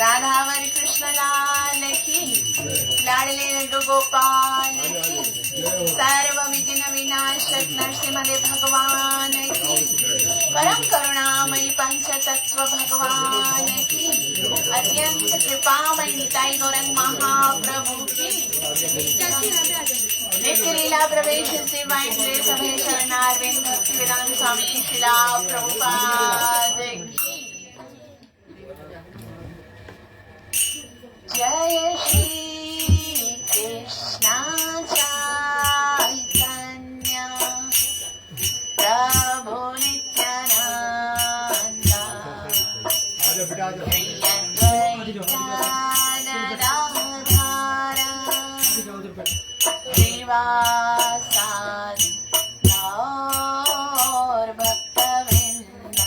राधावर कृष्ण लाल की, लाडले लड्डू गोपाल की, सर्व विघ्न विनाशक नरसिंहदेव भगवान की, परम करुणामयी पंचतत्व भगवान की, अत्यंत कृपामयी निताई गौरंग महाप्रभु की, नित्य लीला प्रवेश डिवाइन ग्रेस अभय शरणारविंद भक्तिवेदांत स्वामी शिला प्रभुपाद की। जय श्री कृष्ण चैतन्य प्रभु नित्यानंद श्री अद्वैत गदाधर श्रीवासादि गौर भक्तवृंद।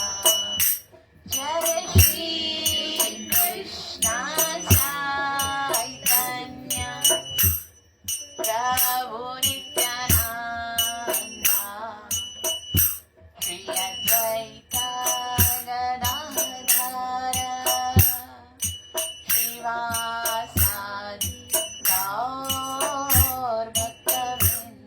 जय श्री कृष्ण चैतन्य प्रभु नित्यानंद श्री अद्वैत गदाधर श्रीवासादि गौर भक्तवृंद।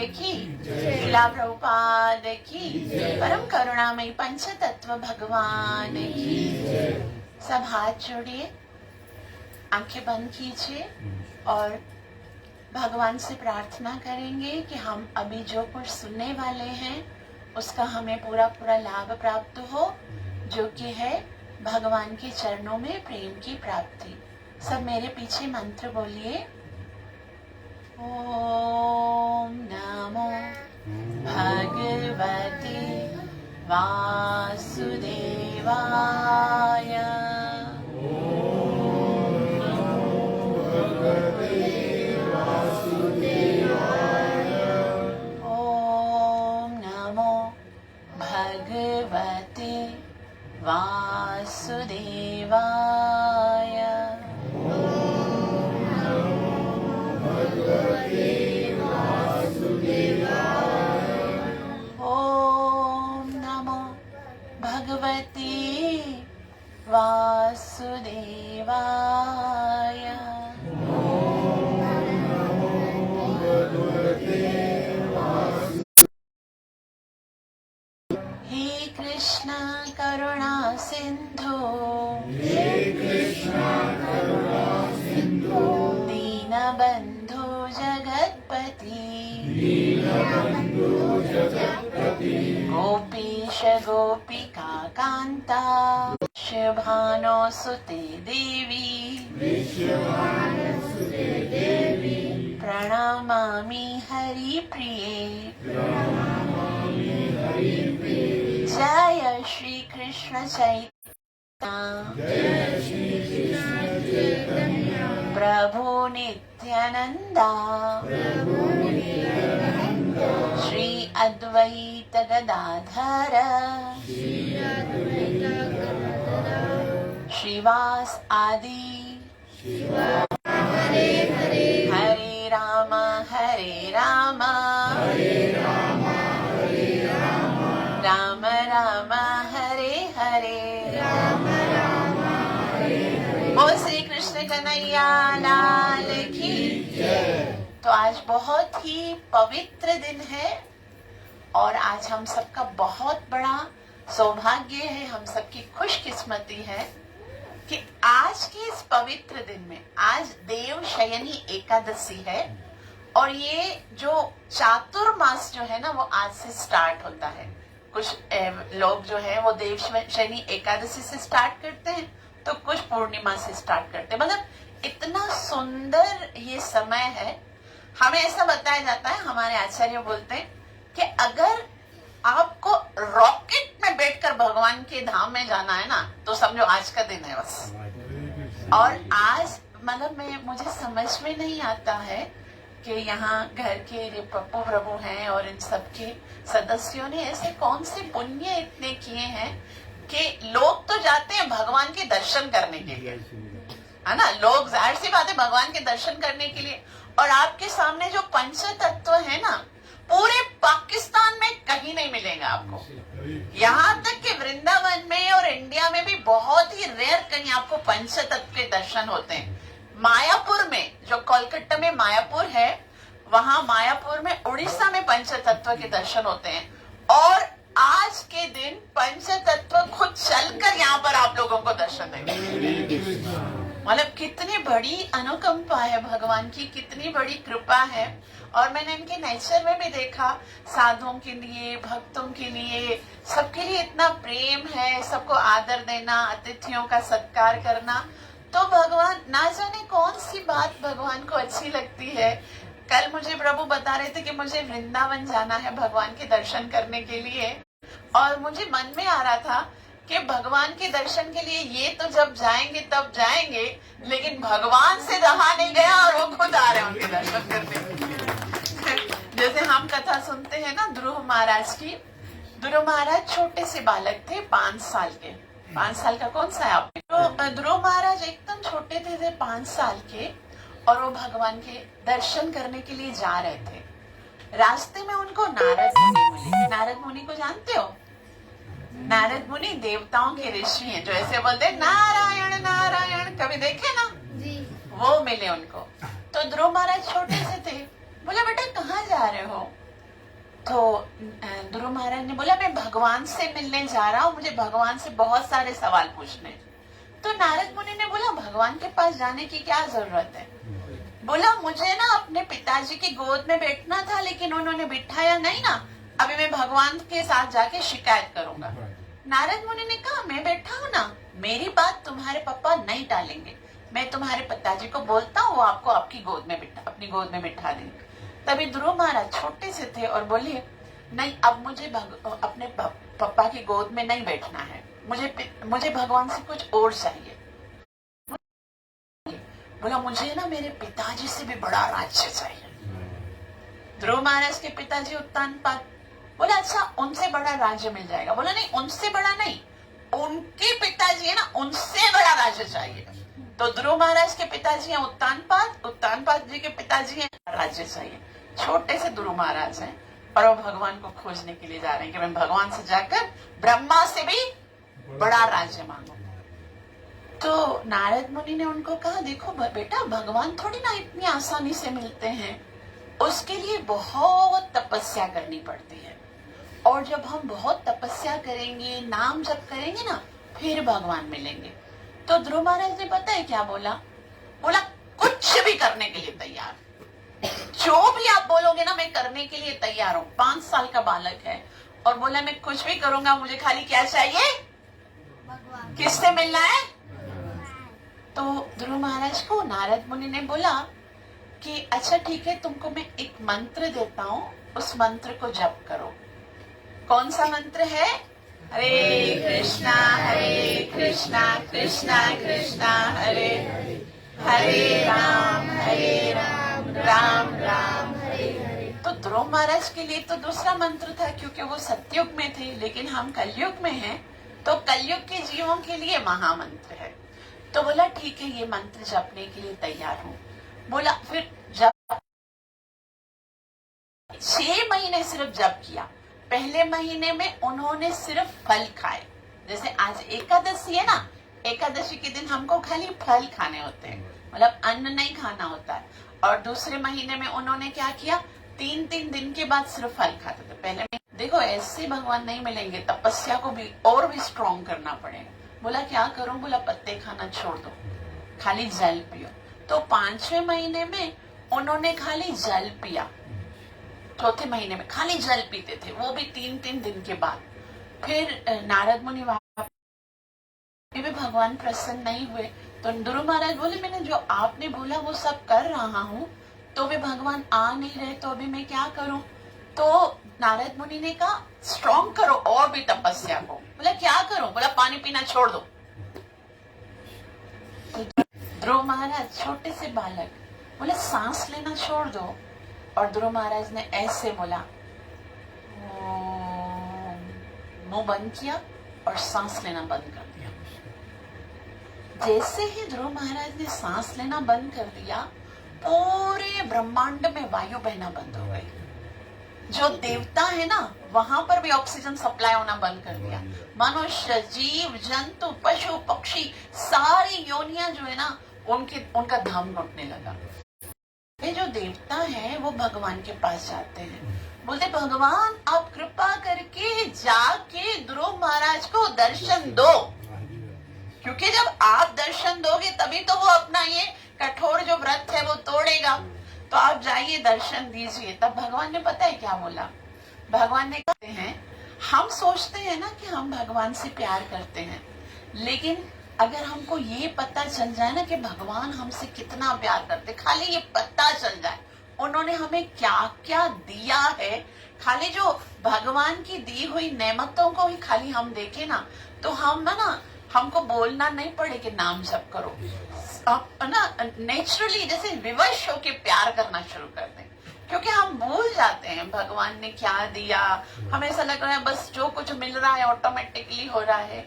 की, श्रीला प्रभुपाद की, परम करुणामयी पंचतत्व भगवान की। सब हाथ जोड़िए, आंखें बंद कीजिए और भगवान से प्रार्थना करेंगे कि हम अभी जो कुछ सुनने वाले हैं उसका हमें पूरा पूरा लाभ प्राप्त हो, जो कि है भगवान के चरणों में प्रेम की प्राप्ति। सब मेरे पीछे मंत्र बोलिए। ओम नमो भगवते वासुदेवाय। ओम नमो भगवते वासुदेवाय। ओम नमो भगवते वासुदेवाय। हे कृष्ण करुणा सिंधु, दीनबंधु जगत्पति, गोपीश गोपिका कांता, शुभानुसुते देवी, प्रणमामि हरिप्रिये। जय श्री कृष्ण चैतन्य प्रभु नित्यानंदा, श्री अद्वैत गदाधर श्रीवास आदि। हरे राम राम राम हरे हरे। बोल श्री कृष्ण कन्हैया लाल की। तो आज बहुत ही पवित्र दिन है और आज हम सबका बहुत बड़ा सौभाग्य है, हम सबकी खुशकिस्मती है कि आज के इस पवित्र दिन में, आज देव शयनी एकादशी है और ये जो चातुर्मास जो है ना वो आज से स्टार्ट होता है। कुछ लोग जो है वो देव शयनी एकादशी से स्टार्ट करते हैं तो कुछ पूर्णिमा से स्टार्ट करते हैं। मतलब इतना सुंदर ये समय है। हमें ऐसा बताया जाता है, हमारे आचार्य बोलते हैं कि अगर आपको रॉकेट में बैठकर भगवान के धाम में जाना है ना तो समझो आज का दिन है बस। और आज मतलब मुझे समझ में नहीं आता है कि यहाँ घर के पप्पू प्रभु हैं और इन सबके सदस्यों ने ऐसे कौन से पुण्य इतने किए हैं कि लोग तो जाते हैं भगवान के दर्शन करने के लिए, है ना। लोग जाहिर सी बात है भगवान के दर्शन करने के लिए। और आपके सामने जो पंच तत्व है ना पूरे पाकिस्तान में कहीं नहीं मिलेगा आपको। यहाँ तक कि वृंदावन में और इंडिया में भी बहुत ही रेयर कहीं आपको पंच तत्व के दर्शन होते हैं। मायापुर में, जो कोलकाता में मायापुर है, वहाँ मायापुर में उड़ीसा में पंच तत्व के दर्शन होते हैं। और आज के दिन पंच तत्व खुद चलकर यहाँ पर आप लोगों को दर्शन देंगे। मतलब कितनी बड़ी अनुकंपा है भगवान की, कितनी बड़ी कृपा है। और मैंने इनके नेचर में भी देखा, साधुओं के लिए, भक्तों के लिए, सबके लिए इतना प्रेम है, सबको आदर देना, अतिथियों का सत्कार करना। तो भगवान, ना जाने कौन सी बात भगवान को अच्छी लगती है। कल मुझे प्रभु बता रहे थे कि मुझे वृंदावन जाना है भगवान के दर्शन करने के लिए, और मुझे मन में आ रहा था कि भगवान के दर्शन के लिए ये तो जब जाएंगे तब जाएंगे, लेकिन भगवान से रहा नहीं गया और वो खुद आ रहे हैं उनके दर्शन करने के लिए। जैसे हम कथा सुनते हैं ना ध्रुव महाराज की। ध्रुव महाराज छोटे से बालक थे, 5 साल के। 5 साल का कौन सा है आपने? तो ध्रुव महाराज एकदम छोटे थे 5 साल के, और वो भगवान के दर्शन करने के लिए जा रहे थे। रास्ते में उनको नारद मुनि मिले। नारद मुनि को जानते हो? नारद मुनि देवताओं के ऋषि हैं, जो ऐसे बोलते हैं नारायण नारायण, कभी देखे ना जी? वो मिले उनको। तो ध्रुव महाराज छोटे से थे, बोले बेटा कहाँ जा रहे हो? तो ध्रुव महाराज ने बोला मैं भगवान से मिलने जा रहा हूँ, मुझे भगवान से बहुत सारे सवाल पूछने। तो नारद मुनि ने बोला भगवान के पास जाने की क्या जरूरत है? बोला मुझे ना अपने पिताजी की गोद में बैठना था, लेकिन उन्होंने बिठाया नहीं ना, अभी मैं भगवान के साथ जाके शिकायत करूंगा। नारद मुनि ने कहा मैं बैठा हूँ ना, मेरी बात तुम्हारे पापा नहीं टालेंगे, मैं तुम्हारे पिताजी को बोलता हूँ, वो आपको अपनी गोद में बिठा देंगे। तभी ध्रुव महाराज छोटे से थे और बोले नहीं, अब मुझे अपने पापा की गोद में नहीं बैठना है, मुझे भगवान से कुछ और चाहिए। बोला मुझे ना मेरे पिताजी से भी बड़ा राज्य चाहिए। ध्रुव महाराज के पिताजी उत्तानपाद। बोला अच्छा उनसे बड़ा राज्य मिल जाएगा। बोला नहीं, उनसे बड़ा नहीं, उनके पिताजी है ना, उनसे बड़ा राज्य चाहिए। तो ध्रुव महाराज के पिताजी हैं उत्तानपाद जी के पिताजी हैं राज्य चाहिए। छोटे से ध्रुव महाराज हैं और वो भगवान को खोजने के लिए जा रहे हैं कि मैं भगवान से जाकर ब्रह्मा से भी बड़ा राज्य मांगू। तो नारद मुनि ने उनको कहा देखो बेटा, भगवान थोड़ी ना इतनी आसानी से मिलते हैं, उसके लिए बहुत तपस्या करनी पड़ती है, और जब हम बहुत तपस्या करेंगे, नाम जप करेंगे ना, फिर भगवान मिलेंगे। तो ध्रुव महाराज ने पता है क्या बोला? बोला कुछ भी करने के लिए तैयार, जो भी आप बोलोगे ना मैं करने के लिए तैयार हूँ। 5 साल का बालक है और बोला मैं कुछ भी करूंगा, मुझे खाली क्या चाहिए? भगवान। किससे मिलना है? तो ध्रुव महाराज को नारद मुनि ने बोला कि अच्छा ठीक है, तुमको मैं एक मंत्र देता हूँ, उस मंत्र को जप करो। कौन सा मंत्र है? हरे कृष्णा कृष्णा कृष्णा हरे हरे राम राम राम हरे हरे। तो ध्रुव महाराज के लिए तो दूसरा मंत्र था, क्योंकि वो सतयुग में थे, लेकिन हम कलयुग में हैं, तो कलयुग के जीवों के लिए महामंत्र है। तो बोला ठीक है, ये मंत्र जपने के लिए तैयार हूँ। बोला फिर जब 6 महीने सिर्फ जप किया। पहले महीने में उन्होंने सिर्फ फल खाए, जैसे आज एकादशी है ना, एकादशी के दिन हमको खाली फल खाने होते हैं, मतलब अन्न नहीं खाना होता है। और दूसरे महीने में उन्होंने क्या किया, 3 दिन के बाद सिर्फ फल खाते थे। पहले में देखो ऐसे भगवान नहीं मिलेंगे, तपस्या को भी और भी स्ट्रॉन्ग करना पड़ेगा। बोला क्या करूं? बोला पत्ते खाना छोड़ दो, खाली जल पियो। तो 5वें महीने में उन्होंने खाली जल पिया, चौथे महीने में खाली जल पीते थे, वो भी 3 दिन के बाद। फिर नारद मुनि भी भगवान प्रसन्न नहीं हुए, तो ध्रुव महाराज बोले मैंने जो आपने बोला वो सब कर रहा हूँ, तो वे भगवान आ नहीं रहे, तो अभी मैं क्या करूं? तो नारद मुनि ने कहा स्ट्रॉन्ग करो और भी तपस्या को। बोला क्या करूं? बोला पानी पीना छोड़ दो। तो ध्रुव महाराज छोटे से बालक बोले सांस लेना छोड़ दो, और ध्रुव महाराज ने ऐसे बोला, मुंह बंद किया और सांस लेना बंद कर दिया। जैसे ही ध्रुव महाराज ने सांस लेना बंद कर दिया, पूरे ब्रह्मांड में वायु बहना बंद हो गई। जो देवता है ना, वहां पर भी ऑक्सीजन सप्लाई होना बंद कर दिया। मनुष्य, जीव जंतु, पशु पक्षी, सारी योनियां जो है ना, उनका धाम घुटने लगा। ये जो देवता है वो भगवान के पास जाते हैं, बोलते भगवान आप कृपा करके जाके ध्रुव महाराज को दर्शन दो, क्योंकि जब आप दर्शन दोगे तभी तो वो अपना ये कठोर जो व्रत है वो तोड़ेगा। तो आप जाइए दर्शन दीजिए। तब भगवान ने पता है क्या बोला? भगवान ने कहते हैं हम सोचते हैं ना कि हम भगवान से प्यार करते हैं, लेकिन अगर हमको ये पता चल जाए ना कि भगवान हमसे कितना प्यार करते, खाली ये पता चल जाए उन्होंने हमें क्या क्या दिया है, खाली जो भगवान की दी हुई नेमतों को ही खाली हम देखे ना, तो हम ना हमको बोलना नहीं पड़े कि नाम जप करो, ना नेचुरली जैसे विवश होके प्यार करना शुरू कर दें, क्योंकि हम भूल जाते हैं भगवान ने क्या दिया। हमें ऐसा लग रहा है बस जो कुछ मिल रहा है ऑटोमेटिकली हो रहा है।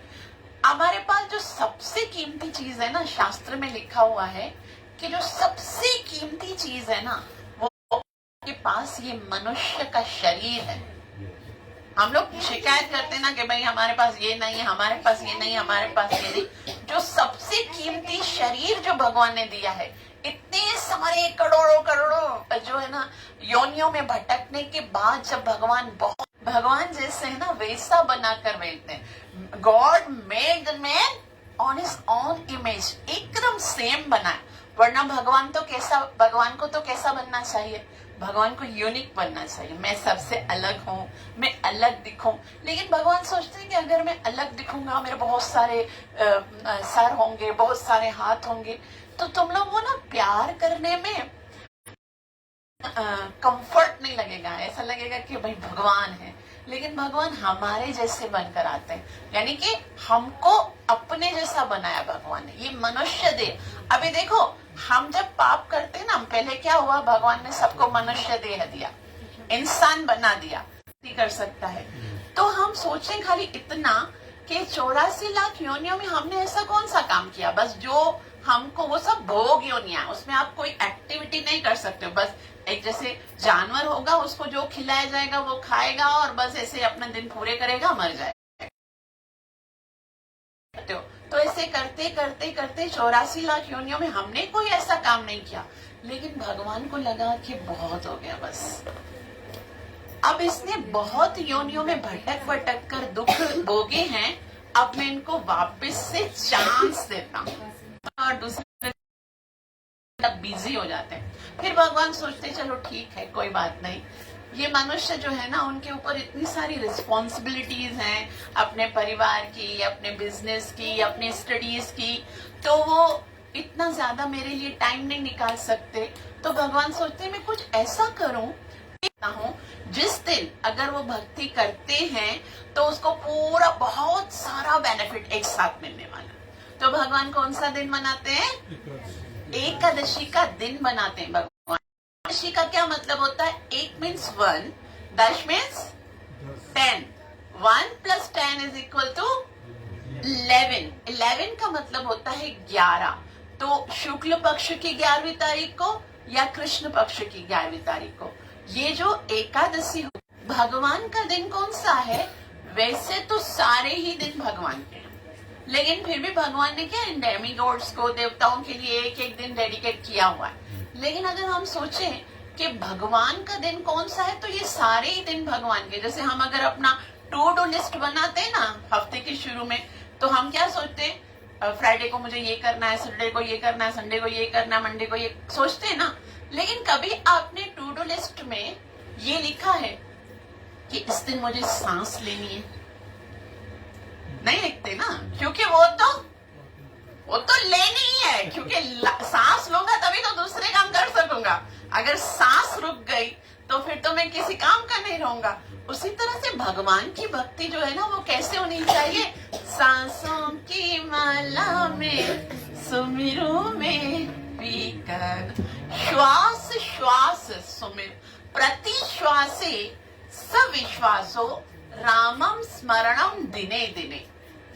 हमारे पास जो सबसे कीमती चीज है ना, शास्त्र में लिखा हुआ है कि जो सबसे कीमती चीज है ना, वो के पास ये मनुष्य का शरीर है। हम लोग शिकायत करते ना कि भाई हमारे पास ये नहीं है, हमारे पास ये नहीं, हमारे पास ये नहीं। जो सबसे कीमती शरीर जो भगवान ने दिया है, इतने सारे करोड़ों करोड़ों जो है ना योनियों में भटकने के बाद जब भगवान जैसे है ना वैसा बनाकर भेजते हैं। God made the man on his own image, एकदम सेम बनाए। वरना भगवान को तो कैसा बनना चाहिए? भगवान को यूनिक बनना चाहिए। मैं सबसे अलग हूँ, मैं अलग दिखूं। लेकिन भगवान सोचते हैं कि अगर मैं अलग दिखूंगा, मेरे बहुत सारे सर होंगे, बहुत सारे हाथ होंगे, तो तुम लोग वो ना प्यार करने में कंफर्ट नहीं लगेगा। ऐसा लगेगा कि भाई भगवान है। लेकिन भगवान हमारे जैसे बनकर आते हैं, यानी कि हमको अपने जैसा बनाया भगवान ने। ये मनुष्य देह, अभी देखो हम जब पाप करते हैं ना, पहले क्या हुआ, भगवान ने सबको मनुष्य देह दिया, इंसान बना दिया, कर सकता है। तो हम सोचें खाली इतना कि 84 लाख योनियों में हमने ऐसा कौन सा काम किया, बस जो हमको वो सब भोग योनिया, उसमें आप कोई एक्टिविटी नहीं कर सकते हो। बस एक जैसे जानवर होगा, उसको जो खिलाया जाएगा वो खाएगा और बस ऐसे अपने दिन पूरे करेगा, मर जाएगा। तो ऐसे करते करते करते 84 लाख योनियों में हमने कोई ऐसा काम नहीं किया। लेकिन भगवान को लगा कि बहुत हो गया, बस अब इसने बहुत योनियों में भटक भटक कर दुख भोगे हैं, अब मैं इनको वापस से चांस देता हूँ। और दूसरे बिजी हो जाते हैं। फिर भगवान सोचते चलो ठीक है, कोई बात नहीं, ये मनुष्य जो है ना, उनके ऊपर इतनी सारी रिस्पॉन्सिबिलिटीज हैं, अपने परिवार की, अपने बिजनेस की, अपने स्टडीज की, तो वो इतना ज्यादा मेरे लिए टाइम नहीं निकाल सकते। तो भगवान सोचते मैं कुछ ऐसा करूं जिस दिन अगर वो भक्ति करते हैं तो उसको पूरा बहुत सारा बेनिफिट एक साथ मिलने वाला। तो भगवान कौन सा दिन मनाते हैं? एकादशी का दिन बनाते हैं भगवान। एकादशी का क्या मतलब होता है? 1 मीन्स 1, 10 मीन्स 10, 1 + 10 = 11। 11 का मतलब होता है 11। तो शुक्ल पक्ष की 11वीं तारीख को या कृष्ण पक्ष की 11वीं तारीख को ये जो एकादशी हो, भगवान का दिन कौन सा है? वैसे तो सारे ही दिन भगवान के, लेकिन फिर भी भगवान ने क्या डेमीगॉड्स को, देवताओं के लिए एक एक दिन डेडिकेट किया हुआ है। लेकिन अगर हम सोचें कि भगवान का दिन कौन सा है, तो ये सारे ही दिन भगवान के। जैसे हम अगर अपना टू डू लिस्ट बनाते हैं ना हफ्ते के शुरू में, तो हम क्या सोचते हैं? फ्राइडे को मुझे ये करना है, सैटरडे को ये करना है, संडे को ये करना है, मंडे को ये सोचते हैं ना। लेकिन कभी आपने टू डू लिस्ट में ये लिखा है कि इस दिन मुझे सांस लेनी है? नहीं लिखते ना, क्योंकि वो तो लेनी ही है, क्योंकि सांस लूंगा तभी तो दूसरे काम कर सकूंगा। अगर सांस रुक गई तो फिर तो मैं किसी काम का नहीं रहूंगा। उसी तरह से भगवान की भक्ति जो है ना, वो कैसे होनी चाहिए? सांसों की माला में सुमिरू में पीकर, श्वास श्वास सुमिर, प्रति श्वासे सविश्वासो रामम स्मरणम दिने दिने।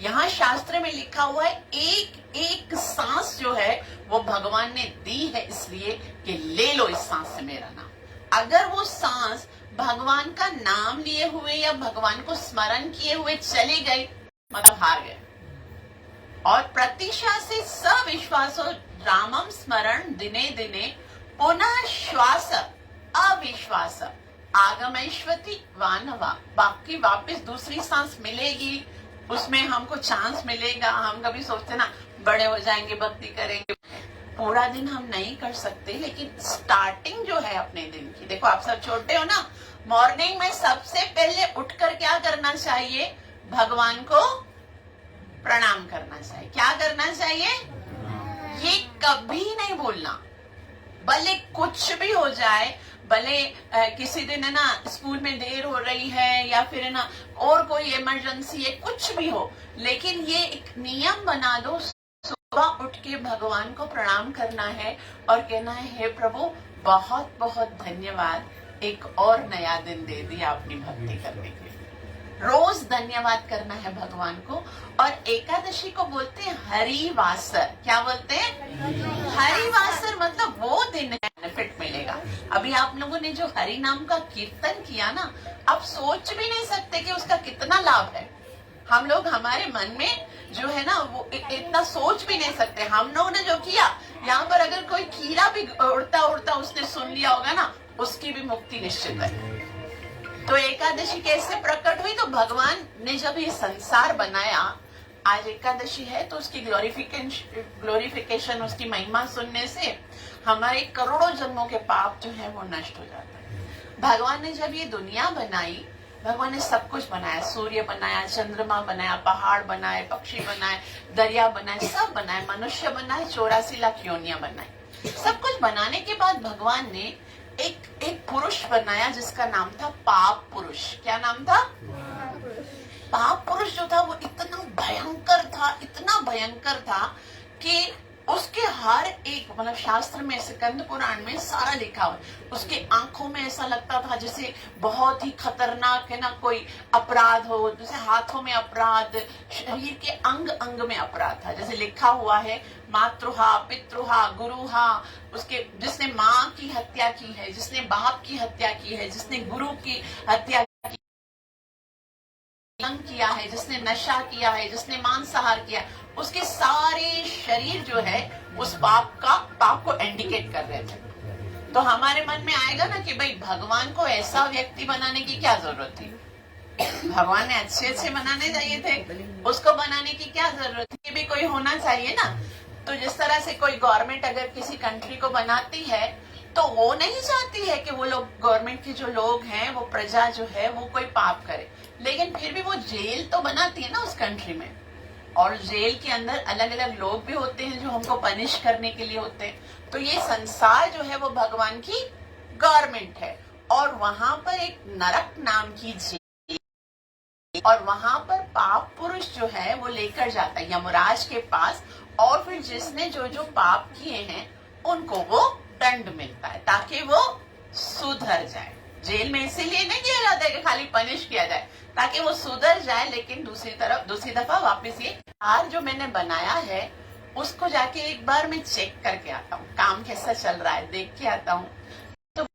यहाँ शास्त्र में लिखा हुआ है एक एक सांस जो है वो भगवान ने दी है, इसलिए कि ले लो इस सांस से मेरा नाम। अगर वो सांस भगवान का नाम लिए हुए या भगवान को स्मरण किए हुए चली गई, मतलब हार गए। और प्रतिशा से सविश्वासो रामम स्मरण दिने दिने पुनः श्वास अविश्वास आगमैश्वती वानवा। बाकी वापस दूसरी सांस मिलेगी, उसमें हमको चांस मिलेगा। हम कभी सोचते ना बड़े हो जाएंगे, भक्ति करेंगे। पूरा दिन हम नहीं कर सकते, लेकिन स्टार्टिंग जो है अपने दिन की, देखो आप सब छोटे हो ना, मॉर्निंग में सबसे पहले उठकर क्या करना चाहिए? भगवान को प्रणाम करना चाहिए। क्या करना चाहिए? ये कभी नहीं भूलना, भले कुछ भी हो जाए, भले किसी दिन है ना स्कूल में देर हो रही है या फिर है ना और कोई इमरजेंसी है, कुछ भी हो, लेकिन ये एक नियम बना दो, सुबह उठ के भगवान को प्रणाम करना है और कहना है हे प्रभु बहुत बहुत धन्यवाद, एक और नया दिन दे दिया अपनी भक्ति करने के लिए। रोज धन्यवाद करना है भगवान को। और एकादशी को बोलते हैं हरिवासर। क्या बोलते हैं? हरिवासर मतलब वो दिन है, बेनिफिट मिलेगा। अभी आप लोगों ने जो हरि नाम का कीर्तन किया ना, आप सोच भी नहीं सकते कि उसका कितना लाभ है। हम लोग हमारे मन में जो है ना वो इतना सोच भी नहीं सकते। हम लोगों ने जो किया यहाँ पर अगर कोई कीड़ा भी उड़ता उड़ता उसने सुन लिया होगा ना, उसकी भी मुक्ति निश्चित है। तो एकादशी कैसे प्रकट हुई? तो भगवान ने जब ये संसार बनाया, आज एकादशी है तो उसकी ग्लोरिफिकेशन, उसकी महिमा सुनने से हमारे करोड़ों जन्मों के पाप जो है वो नष्ट हो जाता है। भगवान ने जब ये दुनिया बनाई, भगवान ने सब कुछ बनाया, सूर्य बनाया, चंद्रमा बनाया, पहाड़ बनाए, पक्षी बनाए, दरिया बनाए, सब बनाए, मनुष्य बनाए, 84 लाख योनियां बनाई। सब कुछ बनाने के बाद भगवान ने एक पुरुष बनाया जिसका नाम था पाप पुरुष। क्या नाम था? पाप पुरुष जो था वो इतना भयंकर था कि उसके हर एक, मतलब शास्त्र में, स्कंद पुराण में सारा लिखा हुआ है। उसके आंखों में ऐसा लगता था जैसे बहुत ही खतरनाक है ना कोई अपराध हो, जैसे हाथों में अपराध, शरीर के अंग अंग में अपराध था। जैसे लिखा हुआ है मातृहा, पितृहा, गुरुहा, उसके जिसने माँ की हत्या की है, जिसने बाप की हत्या की है, जिसने गुरु की हत्या किया है, जिसने नशा किया है, जिसने मांसाहार किया, उसके सारे शरीर जो है उस पाप को इंडिकेट कर रहे थे। तो हमारे मन में आएगा ना कि भाई भगवान को ऐसा व्यक्ति बनाने की क्या जरूरत थी? भगवान ने अच्छे बनाने चाहिए थे, उसको बनाने की क्या जरूरत थी? ये भी कोई होना चाहिए ना। तो जिस तरह से कोई गवर्नमेंट अगर किसी कंट्री को बनाती है तो वो नहीं चाहती है कि वो लोग, गवर्नमेंट के जो लोग हैं, वो प्रजा जो है वो कोई पाप करे, लेकिन फिर भी वो जेल तो बनाती है ना उस कंट्री में, और जेल के अंदर अलग अलग लोग भी होते हैं जो हमको पनिश करने के लिए होते हैं। तो ये संसार जो है वो भगवान की गवर्नमेंट है, और वहां पर एक नरक नाम की जेल, और वहां पर पाप पुरुष जो है वो लेकर जाता है यमराज के पास, और फिर जिसने जो जो पाप किए हैं उनको वो दंड मिलता है ताकि वो सुधर जाए। जेल में इसीलिए नहीं किया जाता है कि खाली पनिश किया जाए, ताकि वो सुधर जाए। लेकिन दूसरी दफा वापस ये कार जो मैंने बनाया है उसको जाके एक बार मैं चेक करके आता हूँ, काम कैसा चल रहा है देख के आता हूँ। तो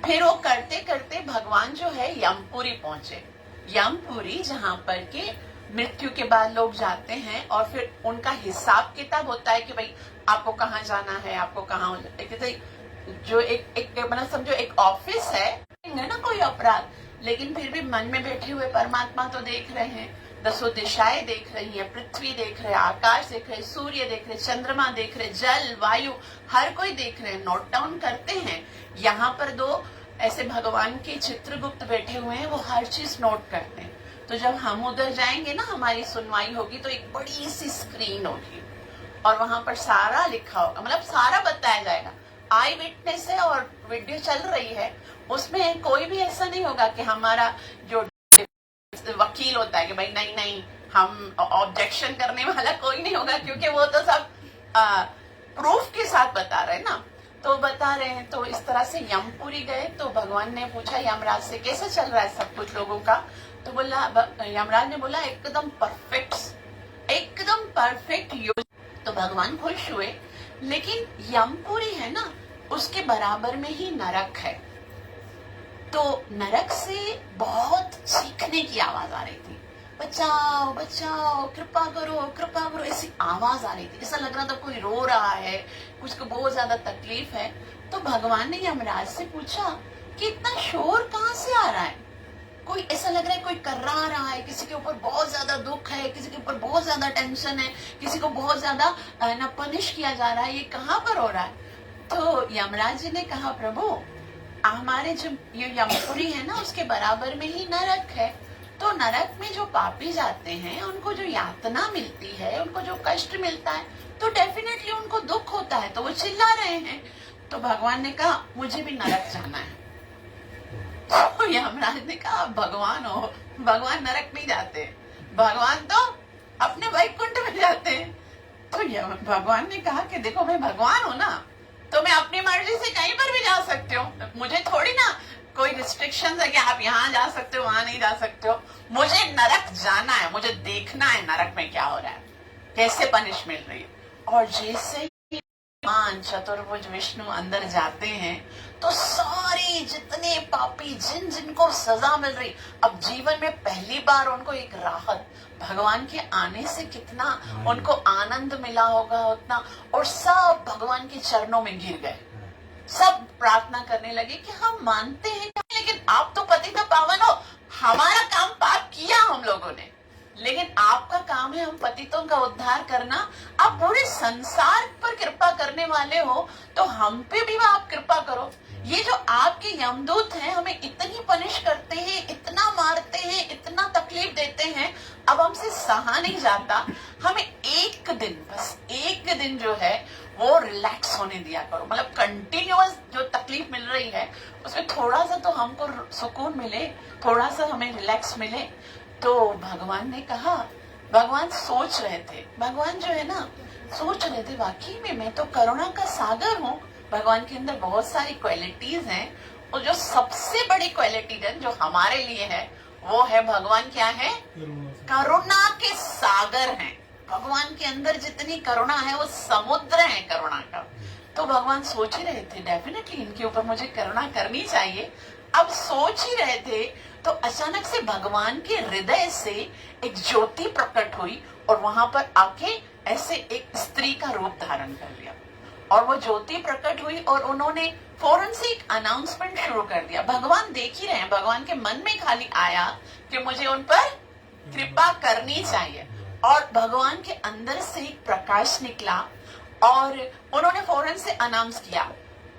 फिर वो करते करते भगवान जो है यमपुरी पहुंचे। यमपुरी जहाँ पर के मृत्यु के बाद लोग जाते हैं और फिर उनका हिसाब किताब होता है कि भाई आपको कहाँ जाना है, आपको कहाँ, जो एक मतलब समझो एक ऑफिस है ना कोई अपराध, लेकिन फिर भी मन में बैठे हुए परमात्मा तो देख रहे हैं, दसों दिशाएं देख रही है, पृथ्वी देख रहे, आकाश देख रहे, सूर्य देख रहे, चंद्रमा देख रहे, जल वायु हर कोई देख रहे हैं, नोट डाउन करते हैं। यहाँ पर दो ऐसे भगवान के चित्रगुप्त बैठे हुए हैं, वो हर चीज नोट करते हैं। तो जब हम उधर जाएंगे ना, हमारी सुनवाई होगी तो एक बड़ी सी स्क्रीन होगी और वहां पर सारा लिखा होगा, मतलब सारा बताया जाएगा। आई विटनेस है और वीडियो चल रही है, उसमें कोई भी ऐसा नहीं होगा कि हमारा जो वकील होता है कि भाई नहीं नहीं हम ऑब्जेक्शन करने वाला कोई नहीं होगा, क्योंकि वो तो सब प्रूफ के साथ बता रहे हैं ना, तो बता रहे हैं। तो इस तरह से यमपुरी गए तो भगवान ने पूछा यमराज से कैसा चल रहा है सब कुछ लोगों का, तो बोला, यमराज ने बोला एकदम परफेक्ट योजना। तो भगवान खुश हुए, लेकिन यमपुरी है ना उसके बराबर में ही नरक है। तो नरक से बहुत चीखने की आवाज आ रही थी, बचाओ बचाओ, कृपा करो, ऐसी आवाज आ रही थी, ऐसा लग रहा था कोई रो रहा है, कुछ को बहुत ज्यादा तकलीफ है। तो भगवान ने यमराज से पूछा कि इतना शोर कहाँ से आ रहा है, कोई ऐसा लग रहा है कोई कर्रा रहा है, किसी के ऊपर बहुत ज्यादा दुख है, किसी के ऊपर बहुत ज्यादा टेंशन है, किसी को बहुत ज्यादा ना पनिश किया जा रहा है, ये कहाँ पर हो रहा है। तो यमराज जी ने कहा, प्रभु हमारे जो ये यमपुरी है ना उसके बराबर में ही नरक है, तो नरक में जो पापी जाते हैं उनको जो यातना मिलती है, उनको जो कष्ट मिलता है, तो डेफिनेटली उनको दुख होता है, तो वो चिल्ला रहे हैं। तो भगवान ने कहा मुझे भी नरक जाना है। तो यमराज ने कहा भगवान हो, भगवान नरक नहीं जाते, भगवान तो अपने वैकुंठ में जाते हैं। तो भगवान ने कहा कि देखो मैं भगवान हूं ना, तो मैं अपनी मर्जी से कहीं पर भी जा सकती हूँ, मुझे थोड़ी ना कोई रिस्ट्रिक्शन है कि आप यहाँ जा सकते हो वहां नहीं जा सकते हो। मुझे नरक जाना है, मुझे देखना है नरक में क्या हो रहा है, कैसे पनिश मिल रही है। और जैसे ही भगवान चतुर्भुज विष्णु अंदर जाते हैं तो सारे जितने पापी जिन जिनको सजा मिल रही, अब जीवन में पहली बार उनको एक राहत, भगवान के आने से कितना उनको आनंद मिला होगा उतना, और सब भगवान के चरणों में गिर गए, सब प्रार्थना करने लगे कि हम मानते हैं लेकिन आप तो पतित पावन हो, हमारा काम पाप किया हम लोगों ने, लेकिन आपका काम है हम पतितों का उद्धार करना, आप पूरे संसार पर कृपा करने वाले हो तो हम पे भी आप कृपा करो। ये जो आपके यमदूत हैं हमें इतनी पनिश करते हैं, इतना मारते हैं, इतना तकलीफ देते हैं, अब हमसे सहा नहीं जाता, हमें एक दिन, बस एक दिन जो है वो रिलैक्स होने दिया करो, मतलब कंटिन्यूअस जो तकलीफ मिल रही है उसमें थोड़ा सा तो हमको सुकून मिले, थोड़ा सा हमें रिलैक्स मिले। तो भगवान ने कहा, भगवान सोच रहे थे, भगवान जो है ना सोच रहे थे वाकई में मैं तो करुणा का सागर हूँ, भगवान के अंदर बहुत सारी क्वालिटीज हैं, और जो सबसे बड़ी क्वालिटी है जो हमारे लिए है वो है भगवान क्या है, करुणा के सागर हैं। भगवान के अंदर जितनी करुणा है वो समुद्र है करुणा का। तो भगवान सोच ही रहे थे डेफिनेटली इनके ऊपर मुझे करुणा करनी चाहिए। अब सोच ही रहे थे तो अचानक से भगवान के हृदय से एक ज्योति प्रकट हुई और वहां पर आके ऐसे एक स्त्री का रूप धारण कर लिया, और वो ज्योति प्रकट हुई और उन्होंने फौरन से एक अनाउंसमेंट शुरू कर दिया। भगवान देख ही रहे हैं, भगवान के मन में खाली आया कि मुझे उन पर कृपा करनी चाहिए, और भगवान के अंदर से एक प्रकाश निकला और उन्होंने फौरन से अनाउंस किया,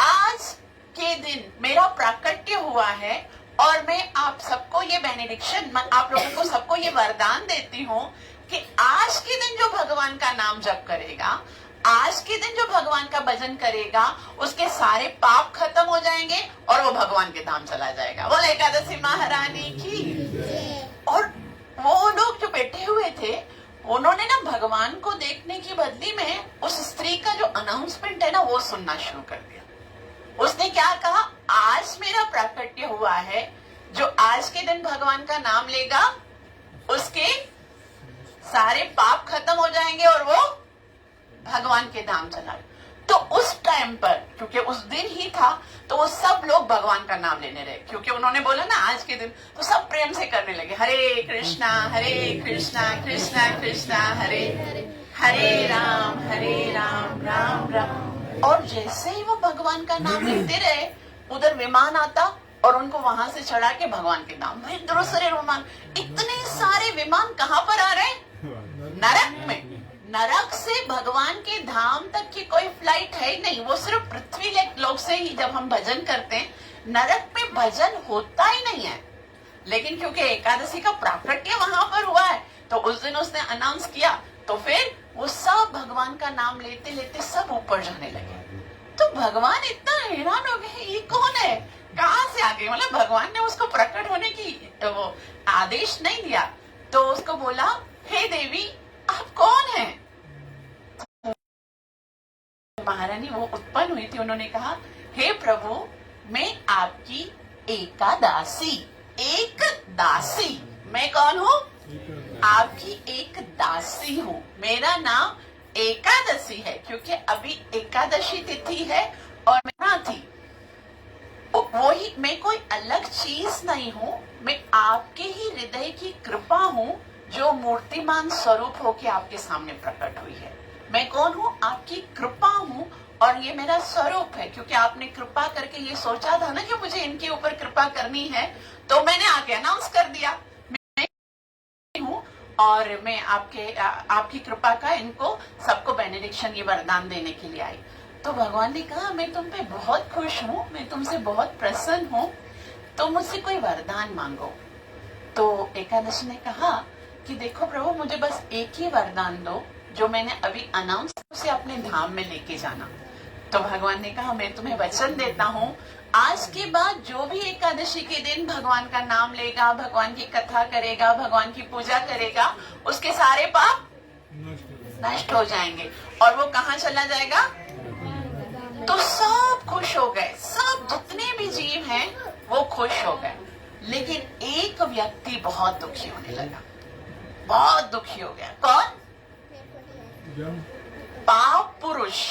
आज के दिन मेरा प्राकट्य हुआ है और मैं आप सबको ये बेनेडिक्शन, आप लोगों को सबको ये वरदान देती हूँ कि आज के दिन जो भगवान का नाम जप करेगा, आज के दिन जो भगवान का भजन करेगा, उसके सारे पाप खत्म हो जाएंगे और वो भगवान के धाम चला जाएगा। बोल एकादशी महारानी की। और वो लोग जो बैठे हुए थे उन्होंने ना भगवान को देखने की बदली में उस स्त्री का जो अनाउंसमेंट है ना वो सुनना शुरू कर दिया। उसने क्या कहा, आज मेरा प्राकट्य हुआ है, जो आज के दिन भगवान का नाम लेगा उसके सारे पाप खत्म हो जाएंगे और वो भगवान के धाम चला। तो उस टाइम पर क्योंकि उस दिन ही था तो वो सब लोग भगवान का नाम लेने रहे, क्योंकि उन्होंने बोला ना आज के दिन, तो सब प्रेम से करने लगे, हरे कृष्णा कृष्णा कृष्णा हरे हरे राम राम राम। और जैसे ही वो भगवान का नाम लेते रहे उधर विमान आता और उनको वहां से चढ़ा के भगवान के नाम, दूसरे विमान, इतने सारे विमान कहाँ पर आ रहे, नरक में। नरक से भगवान के धाम तक की कोई फ्लाइट है ही नहीं, वो सिर्फ पृथ्वी लोक से ही जब हम भजन करते हैं, नरक में भजन होता ही नहीं है। लेकिन क्योंकि एकादशी का प्राकट्य वहां पर हुआ है तो उस दिन उसने अनाउंस किया, तो फिर वो सब भगवान का नाम लेते लेते सब ऊपर जाने लगे। तो भगवान इतना हैरान हो गए, ये कौन है, कहाँ से आ गए, मतलब भगवान ने उसको प्रकट होने की वो आदेश नहीं दिया। तो उसको बोला, हे देवी आप कौन हैं? महारानी वो उत्पन्न हुई थी, उन्होंने कहा, हे प्रभु मैं आपकी एकादासी, एक दासी, मैं कौन हूँ, आपकी एक दासी हूँ, मेरा नाम एकादशी है क्योंकि अभी एकादशी तिथि है और मैं थी वही, मैं कोई अलग चीज नहीं हूँ, मैं आपके ही हृदय की कृपा हूँ जो मूर्तिमान स्वरूप होके आपके सामने प्रकट हुई है। मैं कौन हूँ, आपकी कृपा हूँ और ये मेरा स्वरूप है, क्योंकि आपने कृपा करके ये सोचा था ना कि मुझे इनके ऊपर कृपा करनी है, तो मैंने आके अनाउंस कर दिया मैं हूँ और मैं आपकी कृपा का इनको सबको बेनेडिक्शन, ये वरदान देने के लिए आई। तो भगवान ने कहा, मैं तुम पे बहुत खुश हूँ, मैं तुमसे बहुत प्रसन्न हूँ, तो मुझसे कोई वरदान मांगो। तो एकादशी ने कहा कि देखो प्रभु, मुझे बस एक ही वरदान दो जो मैंने अभी अनाउंस, उसे अपने धाम में लेके जाना। तो भगवान ने कहा, मैं तुम्हें वचन देता हूँ, आज के बाद जो भी एकादशी के दिन भगवान का नाम लेगा, भगवान की कथा करेगा, भगवान की पूजा करेगा, उसके सारे पाप नष्ट हो जाएंगे और वो कहाँ चला जाएगा। तो सब खुश हो गए, सब जितने भी जीव हैं वो खुश हो गए, लेकिन एक व्यक्ति बहुत दुखी होने लगा, बहुत दुखी हो गया। कौन? पाप पुरुष।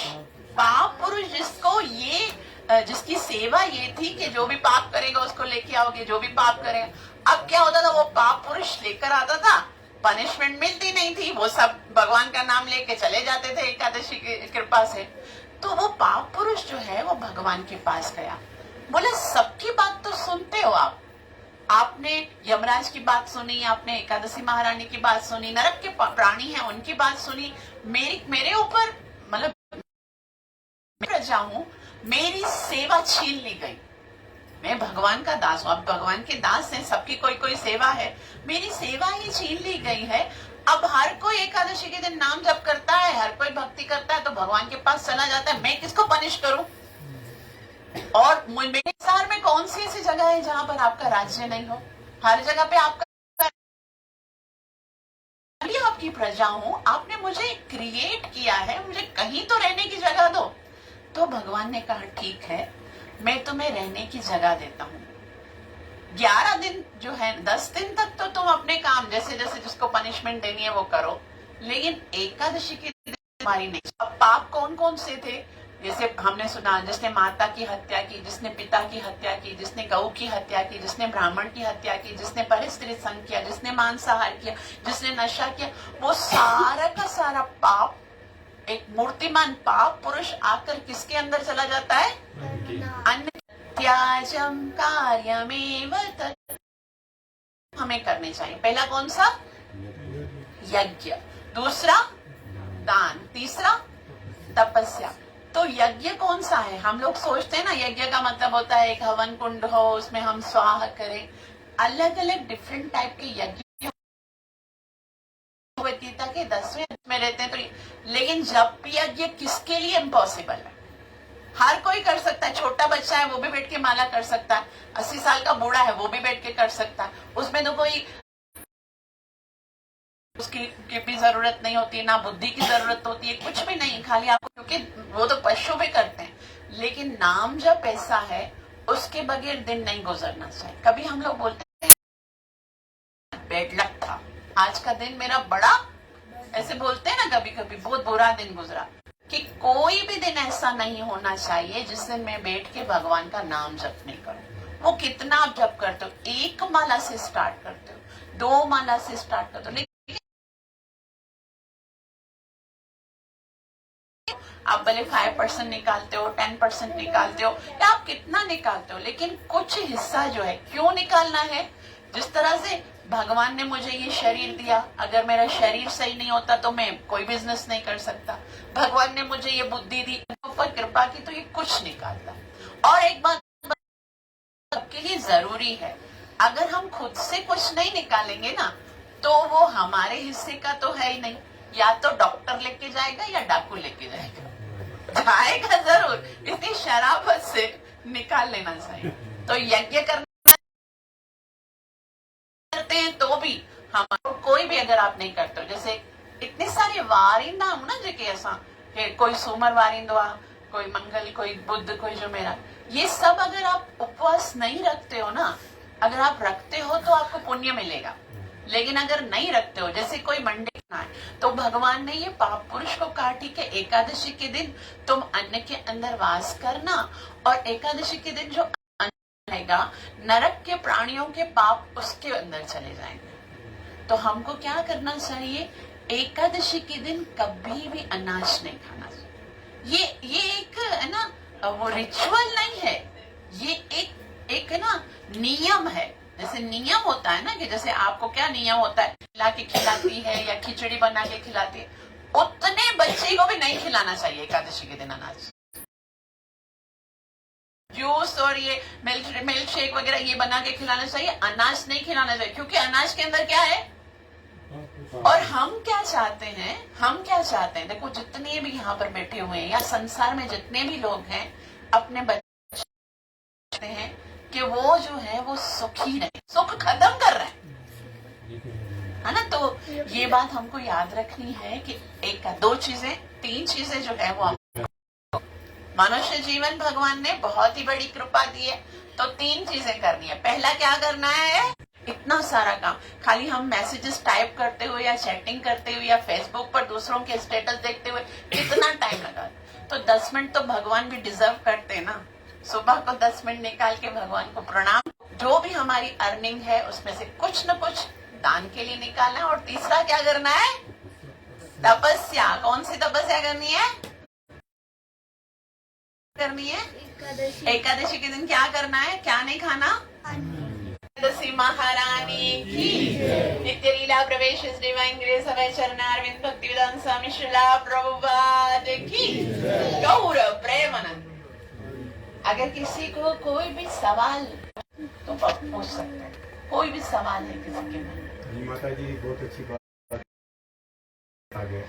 पाप पुरुष जिसको ये जिसकी सेवा ये थी कि जो भी पाप करेगा उसको लेके आओगे, जो भी पाप करेगा। अब क्या होता था, वो पाप पुरुष लेकर आता था, पनिशमेंट मिलती नहीं थी, वो सब भगवान का नाम लेके चले जाते थे एकादशी की कृपा से। तो वो पाप पुरुष जो है वो भगवान के पास गया, बोले सबकी बात तो सुनते हो आपने यमराज की बात सुनी, आपने एकादशी महारानी की बात सुनी, नरक के प्राणी हैं उनकी बात सुनी, मेरे ऊपर मतलब प्रजा हूं, मेरी सेवा छीन ली गई। मैं भगवान का दास हूं, अब भगवान के दास हैं, सबकी कोई कोई सेवा है, मेरी सेवा ही छीन ली गई है। अब हर कोई एकादशी के दिन नाम जप करता है, हर कोई भक्ति करता है, तो भगवान के पास चला जाता है, मैं किसको पनिश करूं? और मेरे संसार में कौन सी ऐसी जगह है जहां पर आपका राज्य नहीं हो? हर जगह पे आपका, आपकी प्रजा हूं, आपने मुझे क्रिएट किया है, मुझे कहीं तो रहने की जगह दो। तो भगवान ने कहा ठीक है, मैं तुम्हें रहने की जगह देता हूँ। 11 दिन जो है, 10 दिन तक तो तुम अपने काम जैसे जैसे जिसको पनिशमेंट देनी है वो करो, लेकिन एकादशी के दिन तुम्हारी नहीं। अब पाप कौन कौन से थे? जैसे हमने सुना, जिसने माता की हत्या की, जिसने पिता की हत्या की, जिसने गऊ की हत्या की, जिसने ब्राह्मण की हत्या की, जिसने परिस्त्री संग किया, जिसने मांसाहार किया, जिसने नशा किया, वो सारा का सारा पाप, एक मूर्तिमान पाप पुरुष आकर किसके अंदर चला जाता है? त्याजम कार्यमेव तत्। हमें करने चाहिए। पहला कौन सा? यज्ञ, दूसरा दान, तीसरा तपस्या। तो यज्ञ कौन सा है? हम लोग सोचते हैं ना यज्ञ का मतलब होता है एक हवन कुंड हो, उसमें हम स्वाहा करें। अलग अलग डिफरेंट टाइप के यज्ञ गीता के 10वें में रहते हैं। तो लेकिन जब यज्ञ किसके लिए इम्पॉसिबल है? हर कोई कर सकता है, छोटा बच्चा है वो भी बैठ के माला कर सकता है, 80 साल का बूढ़ा है वो भी बैठ के कर सकता है। उसमें तो कोई उसकी भी जरूरत नहीं होती, ना बुद्धि की जरूरत होती है, कुछ भी नहीं, खाली आपको, क्योंकि वो तो पशु भी करते हैं। लेकिन नाम जब ऐसा है, उसके बगैर दिन नहीं गुजरना चाहिए। कभी हम लोग बोलते हैं बैड लक था, आज का दिन मेरा बड़ा, ऐसे बोलते हैं ना, कभी कभी बहुत बुरा दिन गुजरा। कि कोई भी दिन ऐसा नहीं होना चाहिए जिस दिन मैं बैठ के भगवान का नाम जप नहीं करूं। वो कितना आप जप करते हो, 1 माला से स्टार्ट करते हो, 2 माला से स्टार्ट करते हो, आप भले 5% निकालते हो, 10% निकालते हो, या आप कितना निकालते हो, लेकिन कुछ हिस्सा जो है, क्यों निकालना है? जिस तरह से भगवान ने मुझे ये शरीर दिया, अगर मेरा शरीर सही नहीं होता तो मैं कोई बिजनेस नहीं कर सकता। भगवान ने मुझे ये बुद्धि दी, ऊपर कृपा की, तो ये कुछ निकालता है। और एक बात सबके लिए जरूरी है, अगर हम खुद से कुछ नहीं निकालेंगे ना, तो वो हमारे हिस्से का तो है ही नहीं। या तो डॉक्टर लेके जाएगा या डाकू लेके जाएगा, जाएगा जरूर। इतनी शराबत से निकाल लेना चाहिए। तो यज्ञ करते हैं तो भी हम, कोई भी अगर आप नहीं करते हो, जैसे इतने सारे वारिंदा हम ना जो कि ऐसा कि कोई सोमवार वारिंद हुआ, कोई मंगल, कोई बुध, कोई जो मेरा, ये सब अगर आप उपवास नहीं रखते हो ना, अगर आप रखते हो तो आपको पुण्य मिलेगा। लेकिन अगर नहीं रखते हो, जैसे कोई मंडे ना है, तो भगवान ने ये पाप पुरुष को कहा ठीक है, एकादशी के दिन तुम अन्न के अंदर वास करना, और एकादशी के दिन जो अन्न रहेगा, नरक के प्राणियों के पाप उसके अंदर चले जाएंगे। तो हमको क्या करना चाहिए? एकादशी के दिन कभी भी अनाज नहीं खाना चाहिए। ये एक है ना, वो रिचुअल नहीं है, ये एक है ना नियम है। जैसे नियम होता है ना, कि जैसे आपको क्या नियम होता है, ला के खिलाती है या खिचड़ी बना के खिलाती है, उतने बच्चे को भी नहीं खिलाना चाहिए एकादशी के दिन अनाज। जूस और ये मिल्क शेक वगैरह ये बना के खिलाना चाहिए, अनाज नहीं खिलाना चाहिए, क्योंकि अनाज के अंदर क्या है। और हम क्या चाहते हैं, देखो जितने भी यहाँ पर बैठे हुए हैं या संसार में जितने भी लोग हैं, अपने बच्चे हैं कि वो जो है वो सुखी रहे, सुख खत्म कर रहे हैं, है ना। तो ये बात हमको याद रखनी है कि 3 चीजें जो है वो मनुष्य जीवन भगवान ने बहुत ही बड़ी कृपा दी है, तो 3 चीजें करनी है। पहला क्या करना है? इतना सारा काम, खाली हम मैसेजेस टाइप करते हुए या चैटिंग करते हुए या फेसबुक पर दूसरों के स्टेटस देखते हुए कितना टाइम लगा, तो 10 मिनट तो भगवान भी डिजर्व करते हैं ना। सुबह को 10 मिनट निकाल के भगवान को प्रणाम। जो भी हमारी अर्निंग है उसमें से कुछ न कुछ दान के लिए निकालना है। और तीसरा क्या करना है? तपस्या। कौन सी तपस्या करनी है? एकादशी के दिन क्या करना है? क्या नहीं खाना? एकादशी महारानी की नित्य लीला प्रवेश डिवाइन ग्रेस अभय चरणारविंद भक्ति विधान स्वामी श्रीला प्रभुपाद की गौरव प्रेमानंद। अगर किसी को कोई भी सवाल तो पूछ सकते हैं, कोई भी सवाल है किसी के मन में। माता जी बहुत अच्छी बात आगे